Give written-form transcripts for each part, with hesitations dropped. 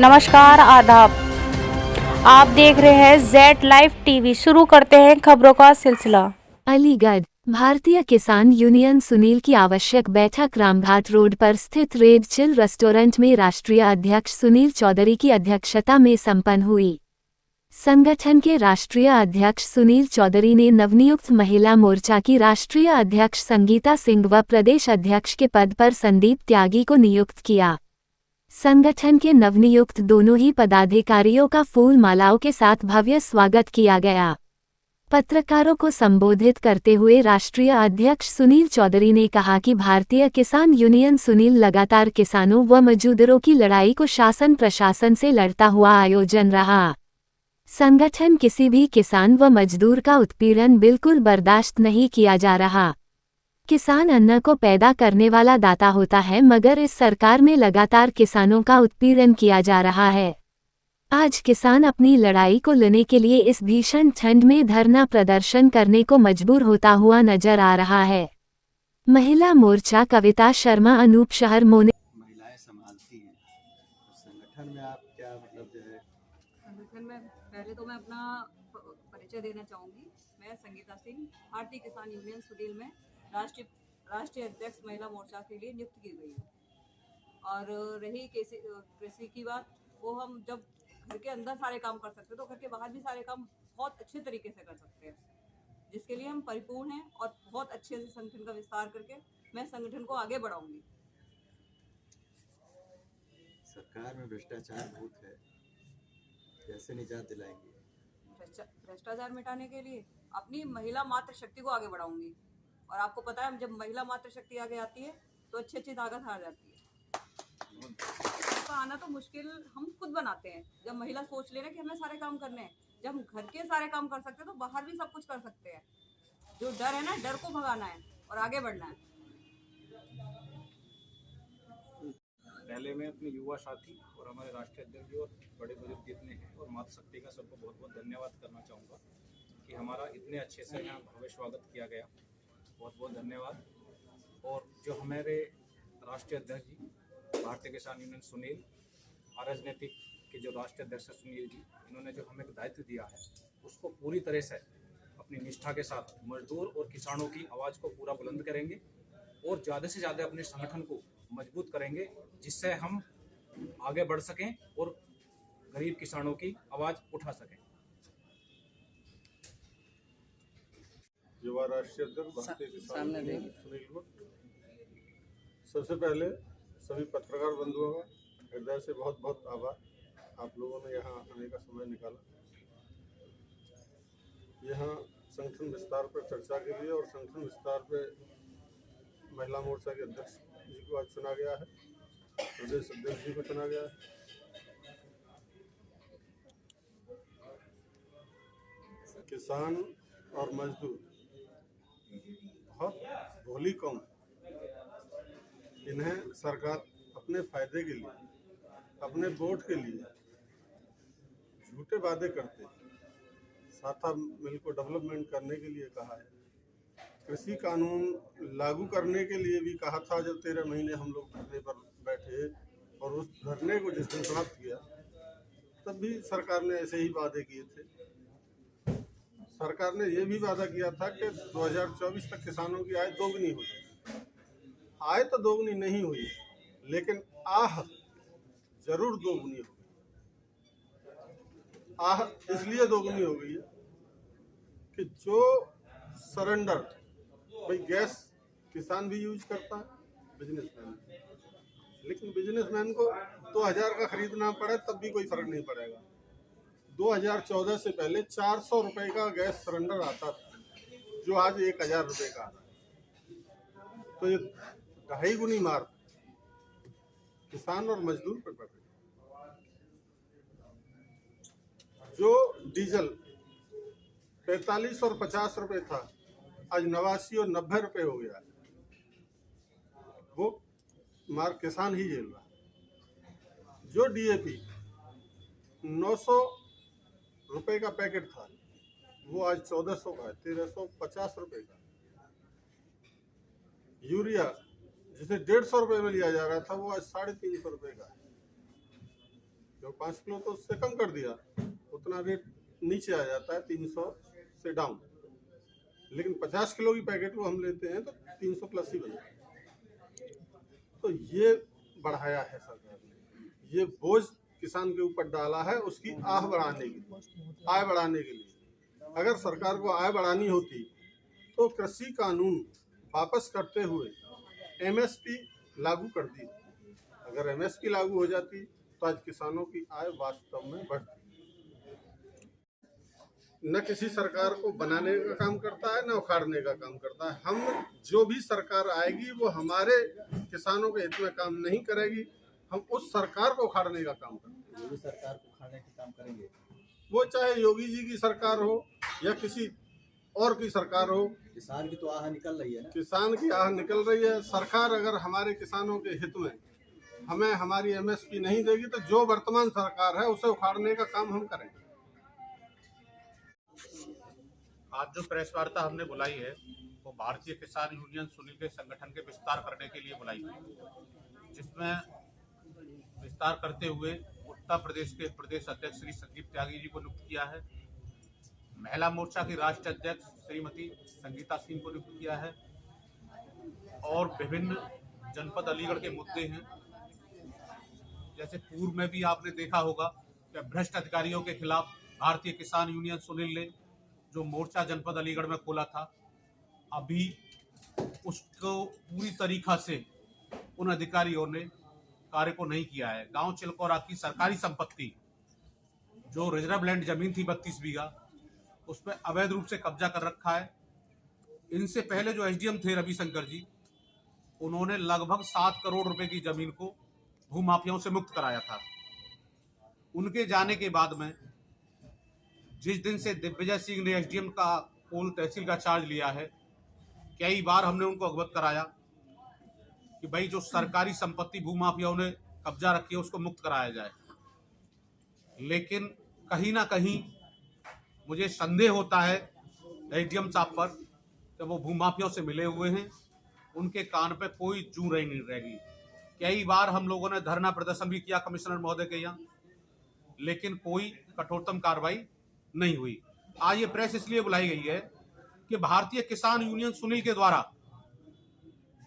नमस्कार, आदाब। आप देख रहे हैं जेड लाइव टीवी। शुरू करते हैं खबरों का सिलसिला। अलीगढ़ भारतीय किसान यूनियन सुनील की आवश्यक बैठक रामघाट रोड पर स्थित रेड चिल रेस्टोरेंट में राष्ट्रीय अध्यक्ष सुनील चौधरी की अध्यक्षता में संपन्न हुई। संगठन के राष्ट्रीय अध्यक्ष सुनील चौधरी ने नवनियुक्त महिला मोर्चा की राष्ट्रीय अध्यक्ष संगीता सिंह व प्रदेश अध्यक्ष के पद पर संदीप त्यागी को नियुक्त किया। संगठन के नवनियुक्त दोनों ही पदाधिकारियों का फूल मालाओं के साथ भव्य स्वागत किया गया। पत्रकारों को संबोधित करते हुए राष्ट्रीय अध्यक्ष सुनील चौधरी ने कहा कि भारतीय किसान यूनियन सुनील लगातार किसानों व मजदूरों की लड़ाई को शासन प्रशासन से लड़ता हुआ आयोजन रहा। संगठन किसी भी किसान व मजदूर का उत्पीड़न बिल्कुल बर्दाश्त नहीं किया जा रहा। किसान अन्न को पैदा करने वाला दाता होता है, मगर इस सरकार में लगातार किसानों का उत्पीड़न किया जा रहा है। आज किसान अपनी लड़ाई को लेने के लिए इस भीषण ठंड में धरना प्रदर्शन करने को मजबूर होता हुआ नजर आ रहा है। महिला मोर्चा कविता शर्मा अनूप शहर मोने महिलाएं संभालती हैं तो संगठन में आप क्या मतलब जो है? संगठन में पहले तो मैं अपना परिचय देना चाहूँगी। मैं संगीता सिंह भारतीय किसान यूनियन सुनील में राष्ट्रीय अध्यक्ष महिला मोर्चा के लिए नियुक्त की गई हूँ। और रही कृषि की बात, वो हम जब घर के अंदर सारे काम कर सकते हैं तो घर के बाहर भी सारे काम बहुत अच्छे तरीके से कर सकते हैं, जिसके लिए हम परिपूर्ण हैं और बहुत अच्छे से संगठन का विस्तार करके मैं संगठन को आगे बढ़ाऊंगी। सरकार में भ्रष्टाचार बहुत है, कैसे निजात दिलाएंगे? भ्रष्टाचार मिटाने के लिए अपनी महिला मातृ शक्ति को आगे बढ़ाऊंगी। और आपको पता है, जब महिला मातृ शक्ति आगे आती है तो अच्छी अच्छी ताकत हार जाती है। इसका आना तो मुश्किल हम खुद बनाते हैं। जब महिला सोच लेना कि हमें सारे काम करने हैं, जब हम घर के सारे काम कर सकते हैं तो बाहर भी सब कुछ कर सकते हैं। जो डर है ना, डर को भगाना है और आगे बढ़ना है। पहले मैं अपने युवा साथी और हमारे राष्ट्रीय अध्यक्ष और बड़े बुजुर्ग जितने हैं और मातृशक्ति का सबको बहुत बहुत धन्यवाद करना चाहूँगा कि हमारा इतने अच्छे से यहाँ भव्य स्वागत किया गया। बहुत बहुत धन्यवाद। और जो हमारे राष्ट्रीय अध्यक्ष जी भारतीय किसान यूनियन सुनील, राजनीतिक के जो राष्ट्रीय अध्यक्ष सुनील जी, इन्होंने जो हमें दायित्व दिया है उसको पूरी तरह से अपनी निष्ठा के साथ मजदूर और किसानों की आवाज़ को पूरा बुलंद करेंगे और ज़्यादा से ज़्यादा अपने संगठन को मजबूत करेंगे, जिससे हम आगे बढ़ सकें और गरीब किसानों की आवाज़ उठा सकें। युवा राष्ट्रीय अध्यक्ष भारतीय किसान यूनियन सुनील भट्ट। सबसे पहले सभी पत्रकार बंधुओं का हृदय से बहुत बहुत आभार, आप लोगों ने यहाँ आने का समय निकाला। यहाँ संगठन विस्तार पर चर्चा के लिए और संगठन विस्तार पे महिला मोर्चा के अध्यक्ष जी को आज चुना गया है, प्रदेश अध्यक्ष जी को चुना गया है। किसान और मजदूर बहुत भोली कौम, इन्हें सरकार अपने फायदे के लिए, अपने वोट के लिए झूठे वादे करते, साथा मिल को डेवलपमेंट करने के लिए कहा है, कृषि कानून लागू करने के लिए भी कहा था। जब 13 महीने हम लोग धरने पर बैठे और उस धरने को जिस दिन समाप्त किया तब भी सरकार ने ऐसे ही वादे किए थे। सरकार ने यह भी वादा किया था कि 2024 तक किसानों की आय दोगुनी हो जाए। आय तो दोगुनी नहीं हुई, लेकिन आह जरूर दोगुनी हो गई। आह इसलिए दोगुनी हो गई है कि जो सरेंडर, भाई गैस किसान भी यूज करता है, बिजनेसमैन, लेकिन बिजनेसमैन को 2000 का खरीदना पड़े तब भी कोई फर्क नहीं पड़ेगा। 2014 से पहले 400 रुपए का गैस सिलेंडर आता था, जो आज 1000 रुपए का आता है। तो ये 2.5 गुनी मार किसान और मजदूर पर पड़ रही। जो डीजल 45 और 50 रुपए था, आज 89 और 90 रुपए हो गया। वो मार किसान ही झेल रहा। जो डीएपी 900 रुपए का पैकेट था, वो आज 1400 का है, 1350 रुपए का। यूरिया जिसे 150 रुपए में लिया जा रहा था, वो आज 350 रुपए का है। जब 5 किलो तो उससे कम कर दिया, उतना रेट नीचे आ जाता है 300 से डाउन। लेकिन 50 किलो की पैकेट को हम लेते हैं तो 300 प्लस ही बनता है। तो ये बढ़ाया है सरकार ने, ये बोझ किसान के ऊपर डाला है उसकी आय बढ़ाने के लिए। अगर सरकार को आय बढ़ानी होती तो कृषि कानून वापस करते हुए एमएसपी लागू कर दी। अगर एमएसपी लागू हो जाती तो आज किसानों की आय वास्तव में बढ़ती। न किसी सरकार को बनाने का काम करता है न उखाड़ने का काम करता है। हम जो भी सरकार आएगी वो हमारे किसानों के हित में काम नहीं करेगी, हम उस सरकार को उखाड़ने का काम करेंगे। जो भी सरकार को उखाड़ने का काम करेंगे, वो चाहे योगी जी की सरकार हो या किसी और की सरकार हो। किसान की तो आह निकल रही है ना। किसान की आह निकल रही है। सरकार अगर हमारे किसानों के हित में हमें हमारी एमएसपी नहीं देगी तो जो वर्तमान सरकार है उसे उखाड़ने का काम हम करेंगे। आज जो प्रेस वार्ता हमने बुलाई है वो भारतीय किसान यूनियन सुनील के संगठन के विस्तार करने के लिए बुलाई है, जिसमें विस्तार करते हुए उत्तर प्रदेश के प्रदेश अध्यक्ष श्री संदीप त्यागी जी को नियुक्त किया है, महिला मोर्चा की राष्ट्रीय अध्यक्ष श्रीमती संगीता सिंह को नियुक्त किया है और विभिन्न जनपद अलीगढ़ के मुद्दे हैं। जैसे पूर्व में भी आपने देखा होगा कि भ्रष्ट अधिकारियों के खिलाफ भारतीय किसान यूनियन सुनील ने जो मोर्चा जनपद अलीगढ़ में खोला था, अभी उसको पूरी तरीका से उन अधिकारियों ने कार्य को नहीं किया है। गांव चिलकोरा की सरकारी संपत्ति जो रिजर्व लैंड जमीन थी 32 बीघा, उस पर अवैध रूप से कब्जा कर रखा है। इनसे पहले जो एसडीएम थे रविशंकर जी, उन्होंने लगभग 7 करोड़ रुपए की जमीन को भूमाफियाओं से मुक्त कराया था। उनके जाने के बाद में जिस दिन से दिग्विजय सिंह ने एसडीएम का कोल तहसील का चार्ज लिया है, कई बार हमने उनको अवगत कराया कि भाई जो सरकारी संपत्ति भूमाफियाओं ने कब्जा रखी है उसको मुक्त कराया जाए, लेकिन कहीं ना कहीं मुझे संदेह होता है एसडीएम साहब पर कि वो भूमाफियाओं से मिले हुए हैं, उनके कान पे कोई जू नहीं रहेगी। कई बार हम लोगों ने धरना प्रदर्शन भी किया कमिश्नर महोदय के यहाँ, लेकिन कोई कठोरतम कार्रवाई नहीं हुई। आज ये प्रेस इसलिए बुलाई गई है कि भारतीय किसान यूनियन सुनील के द्वारा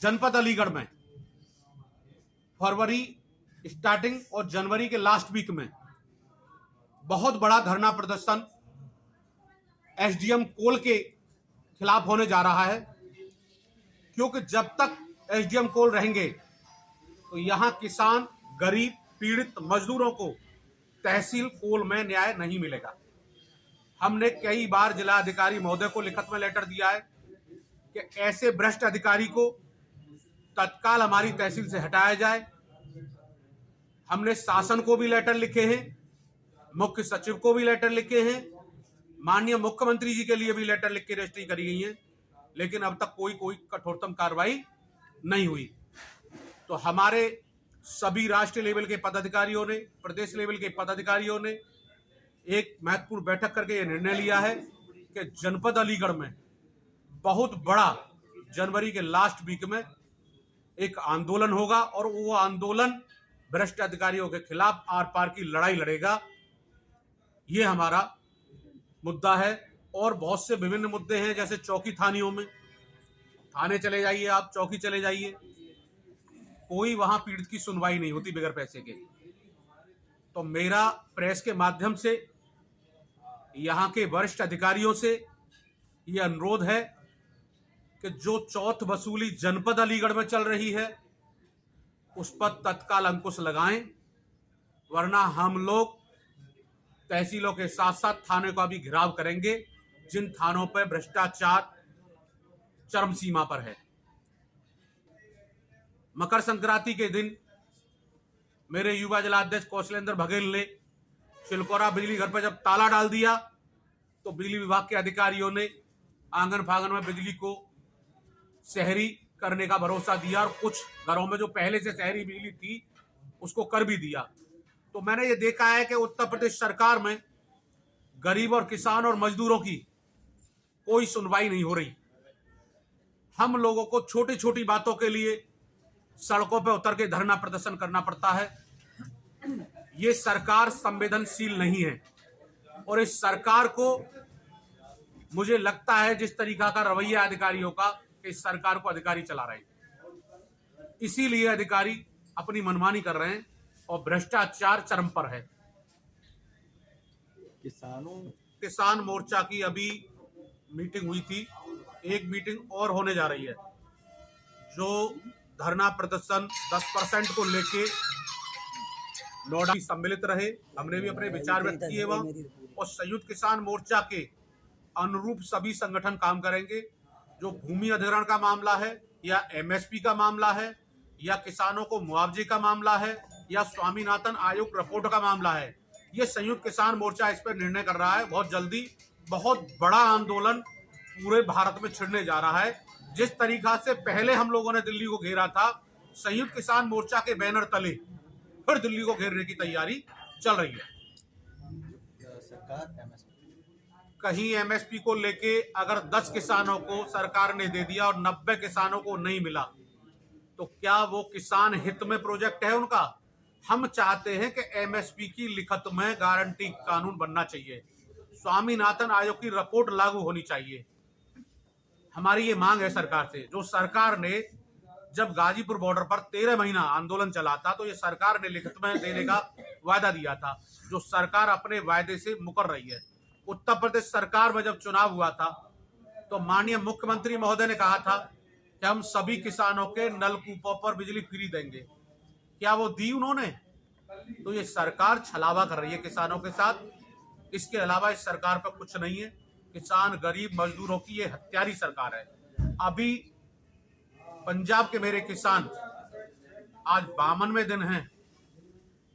जनपद अलीगढ़ में फरवरी स्टार्टिंग और जनवरी के लास्ट वीक में बहुत बड़ा धरना प्रदर्शन एसडीएम कोल के खिलाफ होने जा रहा है, क्योंकि जब तक एसडीएम कोल रहेंगे तो यहां किसान, गरीब, पीड़ित मजदूरों को तहसील कोल में न्याय नहीं मिलेगा। हमने कई बार जिला अधिकारी महोदय को लिखित में लेटर दिया है कि ऐसे भ्रष्ट अधिकारी को तत्काल हमारी तहसील से हटाया जाए। हमने शासन को भी लेटर लिखे हैं, मुख्य सचिव को भी लेटर लिखे हैं, माननीय मुख्यमंत्री जी के लिए भी लेटर लिख के रजिस्ट्री करी गई है, लेकिन अब तक कोई कठोरतम कार्रवाई नहीं हुई। तो हमारे सभी राष्ट्रीय लेवल के पदाधिकारियों ने, प्रदेश लेवल के पदाधिकारियों ने एक महत्वपूर्ण बैठक करके यह निर्णय लिया है कि जनपद अलीगढ़ में बहुत बड़ा जनवरी के लास्ट वीक में एक आंदोलन होगा और वो आंदोलन भ्रष्ट अधिकारियों के खिलाफ आर पार की लड़ाई लड़ेगा। ये हमारा मुद्दा है। और बहुत से विभिन्न मुद्दे हैं, जैसे चौकी थानियों में, थाने चले जाइए आप, चौकी चले जाइए, कोई वहां पीड़ित की सुनवाई नहीं होती बगैर पैसे के। तो मेरा प्रेस के माध्यम से यहाँ के वरिष्ठ अधिकारियों से ये अनुरोध है कि जो चौथ वसूली जनपद अलीगढ़ में चल रही है उस पर तत्काल अंकुश लगाएं, वरना हम लोग तहसीलों के साथ साथ थाने का भी घेराव करेंगे जिन थानों पर भ्रष्टाचार चरम सीमा पर है। मकर संक्रांति के दिन मेरे युवा जिला अध्यक्ष कौशलेंद्र बघेल ने चिलकोरा बिजली घर पर जब ताला डाल दिया तो बिजली विभाग के अधिकारियों ने आंगन फांगन में बिजली को शहरी करने का भरोसा दिया और कुछ घरों में जो पहले से शहरी बिजली थी उसको कर भी दिया। तो मैंने ये देखा है कि उत्तर प्रदेश सरकार में गरीब और किसान और मजदूरों की कोई सुनवाई नहीं हो रही। हम लोगों को छोटी छोटी बातों के लिए सड़कों पर उतर के धरना प्रदर्शन करना पड़ता है। ये सरकार संवेदनशील नहीं है और इस सरकार को मुझे लगता है जिस तरीका का रवैया अधिकारियों का, इस सरकार को अधिकारी चला रहे हैं, इसीलिए अधिकारी अपनी मनमानी कर रहे हैं और भ्रष्टाचार चरम पर है। किसान मोर्चा की अभी मीटिंग हुई थी, एक मीटिंग और होने जा रही है। जो धरना प्रदर्शन 10% को लेके नोएडा सम्मिलित रहे, हमने भी अपने विचार व्यक्त किए वहां, और संयुक्त किसान मोर्चा के अनुरूप सभी संगठन काम करेंगे। जो भूमि अधिग्रहण का मामला है या एमएसपी का मामला है या किसानों को मुआवजे का मामला है या स्वामीनाथन आयोग रिपोर्ट का मामला है, ये संयुक्त किसान मोर्चा इस पर निर्णय कर रहा है। बहुत जल्दी बहुत बड़ा आंदोलन पूरे भारत में छिड़ने जा रहा है। जिस तरीका से पहले हम लोगों ने दिल्ली को घेरा था, संयुक्त किसान मोर्चा के बैनर तले फिर दिल्ली को घेरने की तैयारी चल रही है। कहीं एमएसपी को लेके अगर 10 किसानों को सरकार ने दे दिया और 90 किसानों को नहीं मिला, तो क्या वो किसान हित में प्रोजेक्ट है उनका? हम चाहते हैं कि एमएसपी की लिखत में गारंटी कानून बनना चाहिए, स्वामीनाथन आयोग की रिपोर्ट लागू होनी चाहिए। हमारी ये मांग है सरकार से। जो सरकार ने जब गाजीपुर बॉर्डर पर 13 महीना आंदोलन चला था, तो ये सरकार ने लिखित में देने का वायदा दिया था, जो सरकार अपने वायदे से मुकर रही है। उत्तर प्रदेश सरकार में जब चुनाव हुआ था, तो माननीय मुख्यमंत्री महोदय ने कहा था कि हम सभी किसानों के नलकूपों पर बिजली फ्री देंगे। क्या वो दी उन्होंने? तो ये सरकार छलावा कर रही है किसानों के साथ। इसके अलावा इस सरकार पर कुछ नहीं है। किसान, गरीब, मजदूरों की ये हत्यारी सरकार है। अभी पंजाब के मेरे किसान आज 52वें दिन हैं,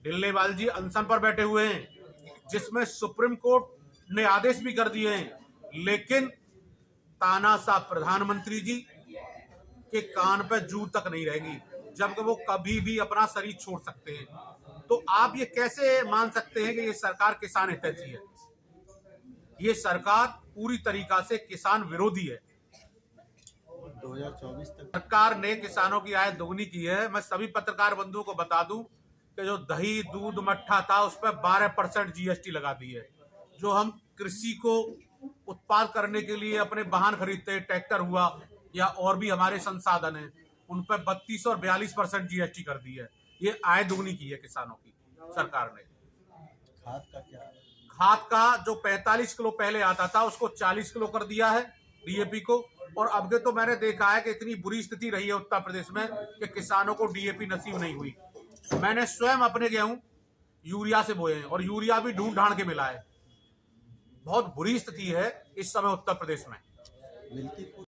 ढिल्लेवाल जी अनशन पर बैठे हुए हैं, जिसमें सुप्रीम कोर्ट ने आदेश भी कर दिए हैं, लेकिन तानाशाह प्रधानमंत्री जी के कान पे जू तक नहीं रहेगी, जबकि वो कभी भी अपना शरीर छोड़ सकते हैं। तो आप ये कैसे मान सकते हैं कि ये सरकार किसान हितैषी है? ये सरकार पूरी तरीका से किसान विरोधी है। 2024 तक सरकार ने किसानों की आय दोगुनी की है। मैं सभी पत्रकार बंधुओं को बता दूं कि जो दही, दूध, मट्ठा था, उस पर 12% जीएसटी लगा दी है। जो हम कृषि को उत्पाद करने के लिए अपने वाहन खरीदते हैं, ट्रैक्टर हुआ या और भी हमारे संसाधन हैं, उन पर 32 और 42% जीएसटी कर दी है। ये आय दोगुनी की है किसानों की सरकार ने। खाद का क्या? खाद का जो 45 किलो पहले आता था, उसको 40 किलो कर दिया है डीएपी को। और अब के तो मैंने देखा है कि इतनी बुरी स्थिति रही है उत्तर प्रदेश में कि किसानों को डीएपी नसीब नहीं हुई। मैंने स्वयं अपने गेहूं यूरिया से बोए हैं और यूरिया भी ढूंढ ढांड के मिला है। बहुत बुरी स्थिति है इस समय उत्तर प्रदेश में। मिल्की